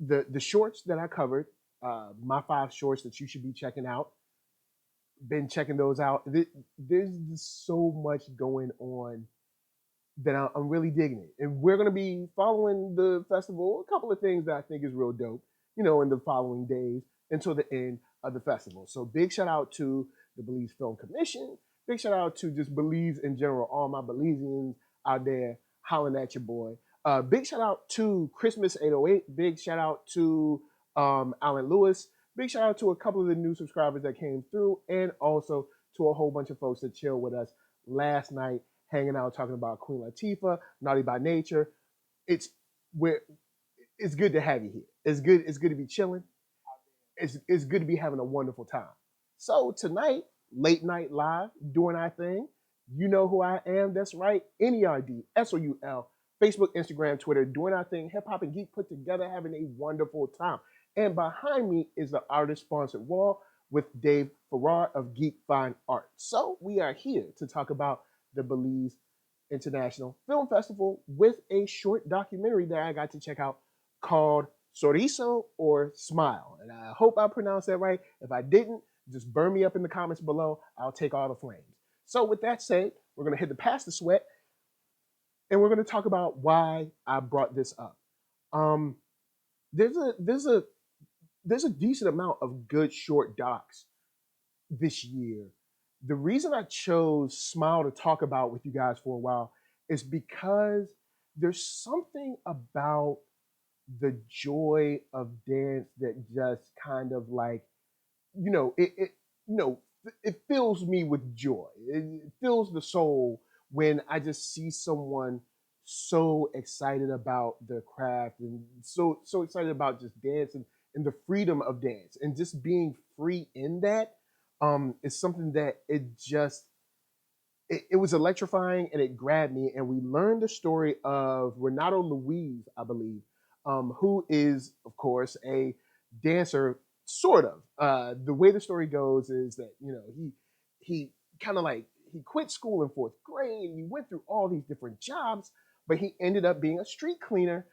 the shorts that I covered, my 5 shorts that you should be checking out. Been checking those out. There's just so much going on that I'm really digging it. And we're gonna be following the festival. A couple of things that I think is real dope, in the following days until the end of the festival. So big shout out to the Belize Film Commission. Big shout out to just Belize in general, all my Belizeans out there hollering at your boy. Big shout out to Christmas 808. Big shout out to Alan Lewis. Big shout out to a couple of the new subscribers that came through, and also to a whole bunch of folks that chilled with us last night, hanging out talking about Queen Latifah, Naughty by Nature. It's where it's good to have you here. It's good to be chilling. It's good to be having a wonderful time. So tonight, late night live, doing our thing. You know who I am. That's right. NERDSoul. Facebook, Instagram, Twitter, doing our thing. Hip hop and geek put together, having a wonderful time. And behind me is the artist sponsored wall with Dave Farrar of Geek Fine Art. So we are here to talk about the Belize International Film Festival with a short documentary that I got to check out called Sorriso or Smile. And I hope I pronounced that right. If I didn't, just burn me up in the comments below. I'll take all the flames. So with that said, we're going to hit the past the sweat, and we're going to talk about why I brought this up. There's a decent amount of good short docs this year. The reason I chose Smile to talk about with you guys for a while is because there's something about the joy of dance that just kind of like, it fills me with joy. It fills the soul when I just see someone so excited about their craft and so excited about just dance and the freedom of dance and just being free in that is something that it was electrifying and it grabbed me. And we learned the story of Renato Luiz, I believe, who is, of course, a dancer, sort of. The way the story goes is that he kind of like he quit school in 4th grade and he went through all these different jobs, but he ended up being a street cleaner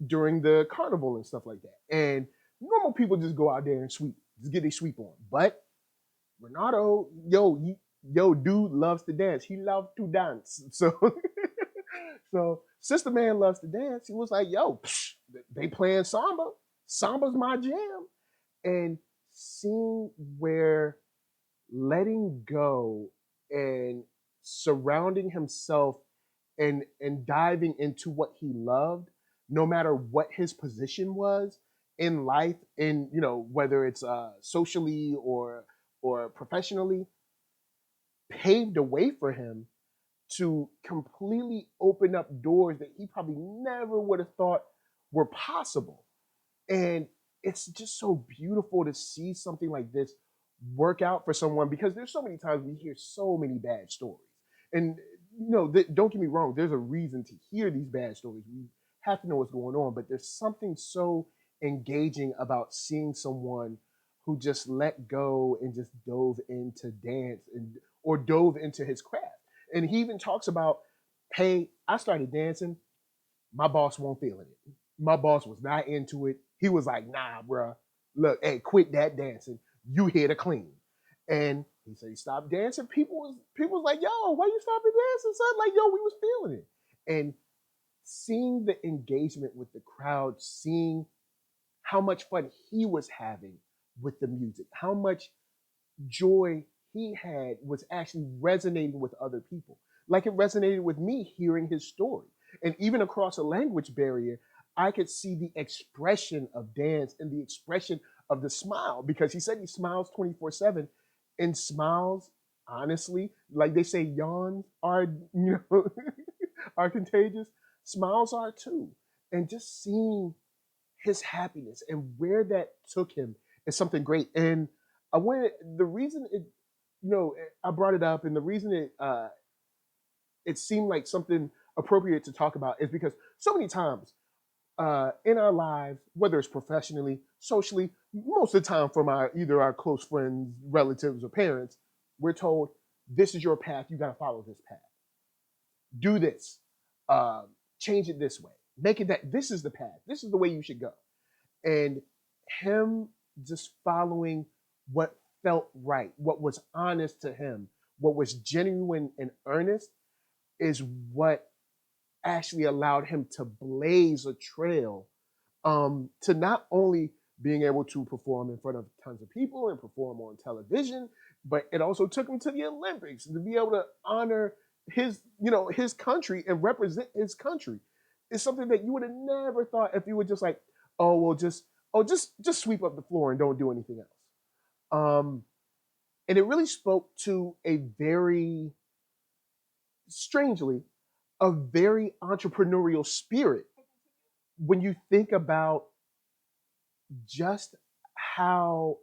during the carnival and stuff like that. And normal people just go out there and sweep, just get their sweep on. But Renato, dude loves to dance. He loves to dance. So since the man loves to dance, he was like, they playing samba. Samba's my jam. And seeing where letting go and surrounding himself and diving into what he loved, no matter what his position was in life, in whether it's socially or professionally, paved a way for him to completely open up doors that he probably never would have thought were possible. And it's just so beautiful to see something like this work out for someone, because there's so many times we hear so many bad stories. And don't get me wrong, there's a reason to hear these bad stories. We have to know what's going on, but there's something so engaging about seeing someone who just let go and just dove into dance or dove into his craft. And he even talks about, hey, I started dancing, my boss won't feel it. My boss was not into it. He was like, nah, bruh, look, hey, quit that dancing. You here to clean. And he said he stopped dancing. People was like, yo, why you stopping dancing, son? Like, yo, we was feeling it. And seeing the engagement with the crowd, seeing how much fun he was having with the music, how much joy he had was actually resonating with other people. Like it resonated with me hearing his story. And even across a language barrier, I could see the expression of dance and the expression of the smile, because he said he smiles 24/7, and smiles, honestly, like they say, yawns are, are contagious. Smiles are too. And just seeing his happiness and where that took him is something great. And the reason I brought it up, and the reason it seemed like something appropriate to talk about is because so many times in our lives, whether it's professionally, socially, most of the time from either our close friends, relatives, or parents, we're told, this is your path, you got to follow this path. Do this. Change it this way. Make it that this is the path. This is the way you should go. and him just following what felt right, what was honest to him, what was genuine and earnest is what actually allowed him to blaze a trail to not only being able to perform in front of tons of people and perform on television, but it also took him to the Olympics to be able to honor his, his country and represent his country. It's something that you would have never thought if you were just like, oh well, just sweep up the floor and don't do anything else. Um, and it really spoke to a very strangely a very entrepreneurial spirit when you think about just how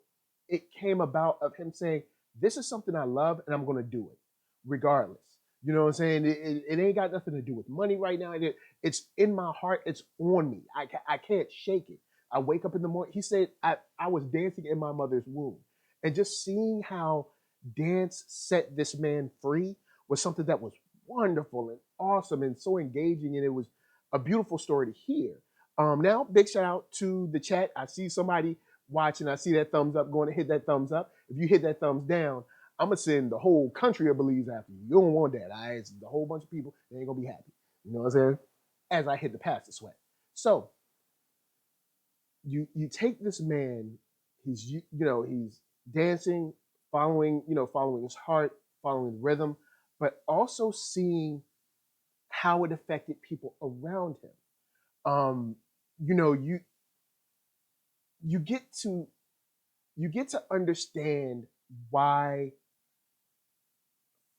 it came about of him saying, this is something I love and I'm going to do it regardless. You know what I'm saying? It ain't got nothing to do with money right now. It's in my heart. It's on me. I can't shake it. I wake up in the morning. He said, I was dancing in my mother's womb. And just seeing how dance set this man free was something that was wonderful and awesome and so engaging. And it was a beautiful story to hear. Now, big shout out to the chat. I see somebody watching. I see that thumbs up. Going to hit that thumbs up. If you hit that thumbs down, I'm gonna send the whole country of Belize after you. You don't want that. It's a whole bunch of people. They ain't gonna be happy. You know what I'm saying? As I hit the pass the sweat. So you take this man. He's dancing, following his heart, following the rhythm, but also seeing how it affected people around him. You know, you get to understand why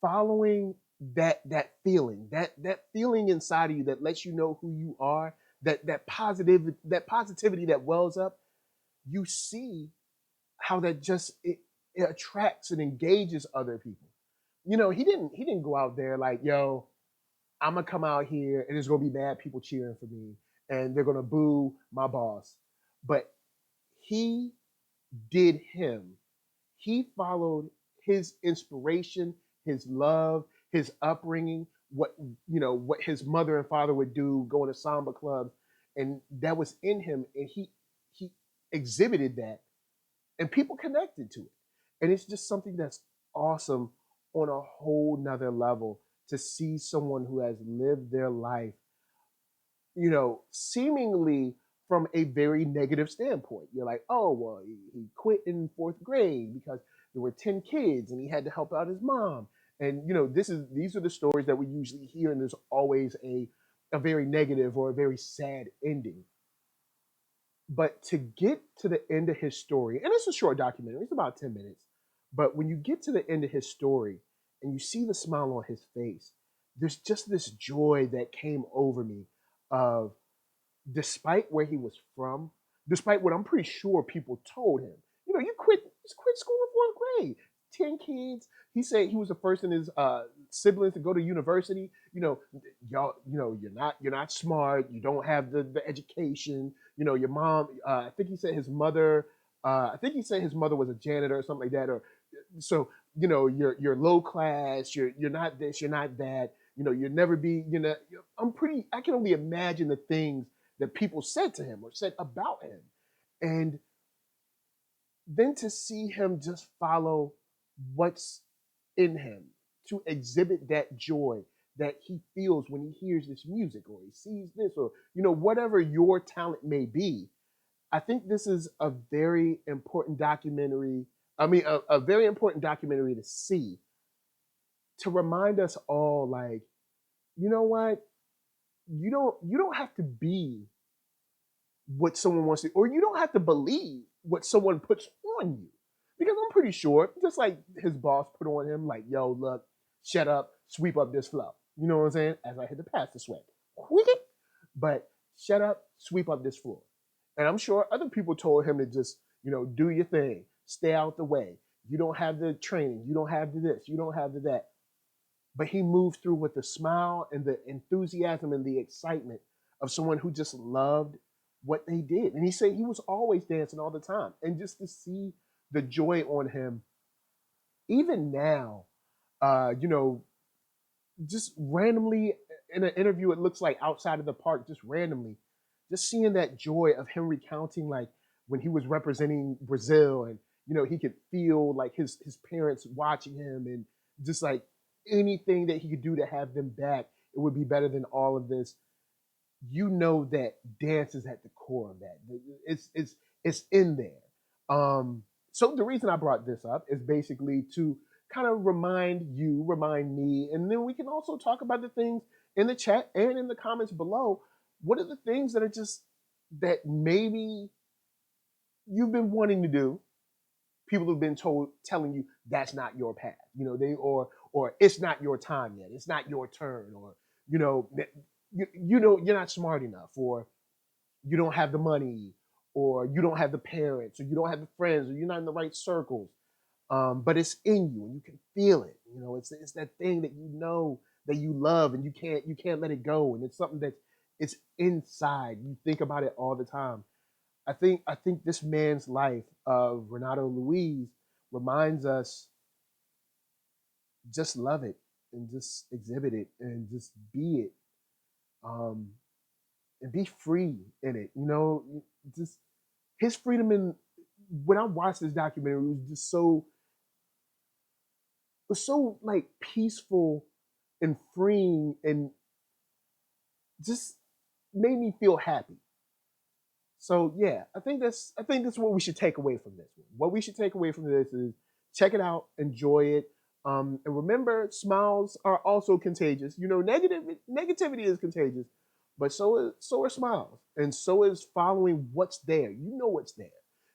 following that feeling, that feeling inside of you that lets you know who you are, that positivity that wells up, you see how that just it attracts and engages other people. He didn't go out there like, yo, I'm gonna come out here and there's gonna be mad people cheering for me and they're gonna boo my boss. But he did him. He followed his inspiration, his love, his upbringing, what his mother and father would do, going to samba clubs, and that was in him, and he exhibited that, and people connected to it, and it's just something that's awesome on a whole nother level to see someone who has lived their life seemingly from a very negative standpoint. You're like, oh, well, he quit in fourth grade because there were 10 kids and he had to help out his mom. And, these are the stories that we usually hear, and there's always a very negative or a very sad ending. But to get to the end of his story, and it's a short documentary, it's about 10 minutes. But when you get to the end of his story and you see the smile on his face, there's just this joy that came over me of, despite where he was from, despite what I'm pretty sure people told him, you quit school in fourth grade, 10 kids. He said he was the first in his siblings to go to university. You're not smart. You don't have the education. Your mom. I think he said his mother. I think he said his mother was a janitor or something like that. Or so you're low class. You're not this. You're not that. You'll never be. I can only imagine the things that people said to him or said about him. And then to see him just follow what's in him, to exhibit that joy that he feels when he hears this music or he sees this, or whatever your talent may be. I think this is a very important documentary. I mean, a very important documentary to see, to remind us all, like, you know what, you don't have to be what someone wants to, or you don't have to believe what someone puts on you. Because I'm pretty sure, just like his boss put on him, like, yo, look, shut up, sweep up this flow. You know what I'm saying? As I hit the pass the sweat. But shut up, sweep up this floor. And I'm sure other people told him to just, do your thing, stay out the way. You don't have the training, you don't have the this, you don't have the that. But he moved through with the smile and the enthusiasm and the excitement of someone who just loved what they did. And he said he was always dancing all the time. And just to see the joy on him, even now, just randomly in an interview, it looks like outside of the park, just randomly, just seeing that joy of him recounting like when he was representing Brazil, and he could feel like his parents watching him, and just like anything that he could do to have them back, it would be better than all of this. That dance is at the core of that. It's in there. So the reason I brought this up is basically to kind of remind me, and then we can also talk about the things in the chat and in the comments below. What are the things that are just that maybe you've been wanting to do? People have been telling you that's not your path. Or it's not your time yet. It's not your turn. Or you're not smart enough, or you don't have the money, or you don't have the parents, or you don't have the friends, or you're not in the right circles. But it's in you, and you can feel it. It's that thing that that you love, and you can't let it go, and it's something that it's inside. You think about it all the time. I think this man's life of Renato Luiz reminds us, just love it and just exhibit it and just be it, um, and be free in it. Just his freedom in when I watched this documentary, it was just so like peaceful and freeing, and just made me feel happy. So yeah, I think that's what we should take away from this one. What we should take away from this is check it out, enjoy it, and remember, smiles are also contagious. Negativity is contagious, but so are smiles, and so is following what's there. What's there.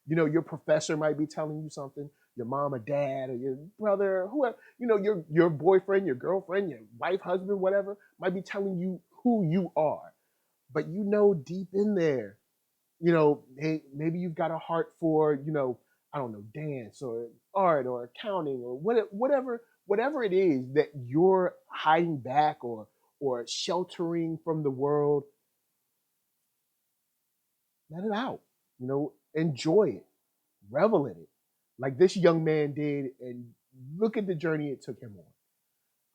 Your professor might be telling you something. Your mom or dad or your brother, whoever, your boyfriend, your girlfriend, your wife, husband, whatever, might be telling you who you are. But deep in there, hey, maybe you've got a heart for, I don't know, dance or art or accounting or whatever it is that you're hiding back, or sheltering from the world. Let it out. Enjoy it, revel in it, like this young man did, and look at the journey it took him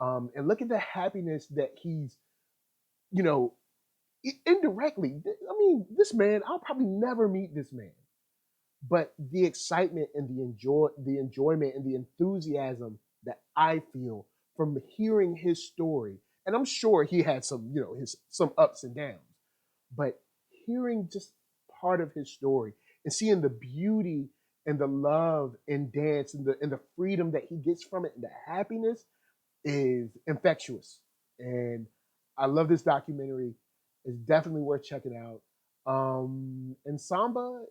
on, and look at the happiness that he's, you know, indirectly. I mean, this man, I'll probably never meet this man, but the excitement and the enjoyment and the enthusiasm that I feel from hearing his story, and I'm sure he had some, his some ups and downs, but hearing just part of his story and seeing the beauty and the love and dance and the freedom that he gets from it and the happiness is infectious. And I love this documentary. It's definitely worth checking out. And samba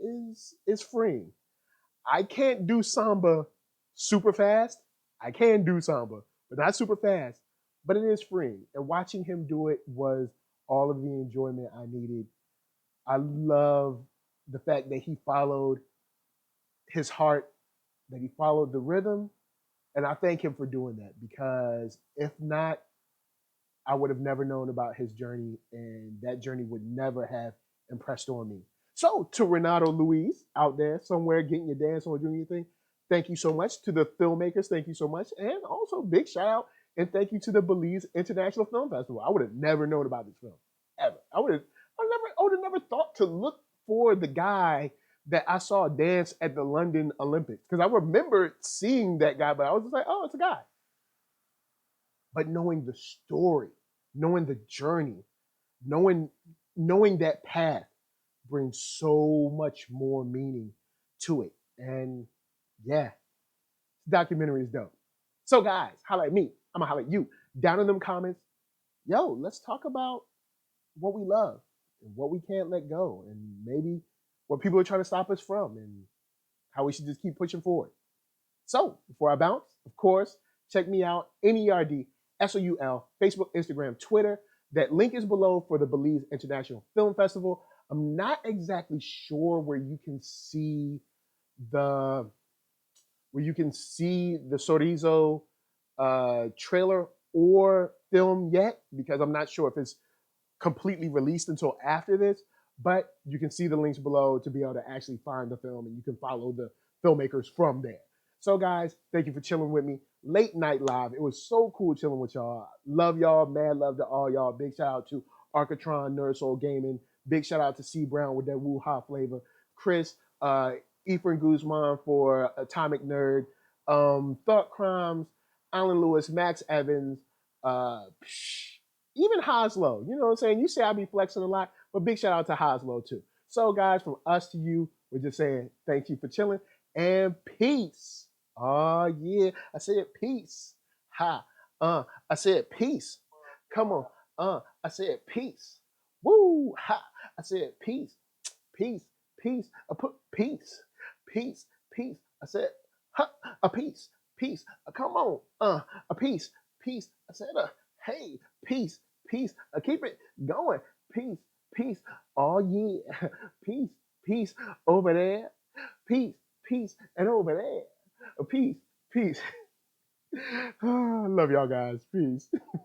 is freeing. I can't do samba super fast. I can do samba, but not super fast. But it is freeing. And watching him do it was all of the enjoyment I needed. I love the fact that he followed his heart, that he followed the rhythm. And I thank him for doing that, because if not, I would have never known about his journey, and that journey would never have impressed on me. So, to Renato Luiz out there somewhere getting your dance on, doing your thing, thank you so much. To the filmmakers, thank you so much. And also, big shout out and thank you to the Belize International Film Festival. I would have never known about this film, ever. I would have never thought to look for the guy that I saw dance at the London Olympics, because I remember seeing that guy, but I was just like, oh, it's a guy. But knowing the story, knowing the journey, knowing that path brings so much more meaning to it. And yeah, this documentary is dope. So guys, holla at me. I'm gonna holla at you down in them comments. Yo, let's talk about what we love and what we can't let go, and maybe what people are trying to stop us from, and how we should just keep pushing forward. So before I bounce, of course, check me out, NERDSoul, Facebook, Instagram, Twitter. That link is below for the Belize International Film Festival. I'm not exactly sure where you can see the Sorriso trailer or film yet, because I'm not sure if it's completely released until after this. But you can see the links below to be able to actually find the film, and you can follow the filmmakers from there. So guys, thank you for chilling with me. Late night live. It was so cool chilling with y'all. Love y'all. Mad love to all y'all. Big shout out to Arcatron, NERDSoul Gaming, Big shout out to C Brown with that Woo Ha flavor. Chris, Ephraim Guzman for Atomic Nerd, Thought Crimes, Alan Lewis, Max Evans, even Hoslow. You know what I'm saying? You say I be flexing a lot, but big shout out to Hoslow too. So, guys, from us to you, we're just saying thank you for chilling and peace. Oh, yeah. I said peace. Ha. I said peace. Come on. I said peace. Woo. Ha. I said peace. Peace. Peace. I put peace. Peace. Peace. I said ha. A peace. Peace. Come on. A peace. Peace. I said hey. Peace. Peace. Keep it going. Peace. Peace. Oh yeah. Peace. Peace over there. Peace. Peace. And over there. Peace. Peace. Love y'all guys. Peace.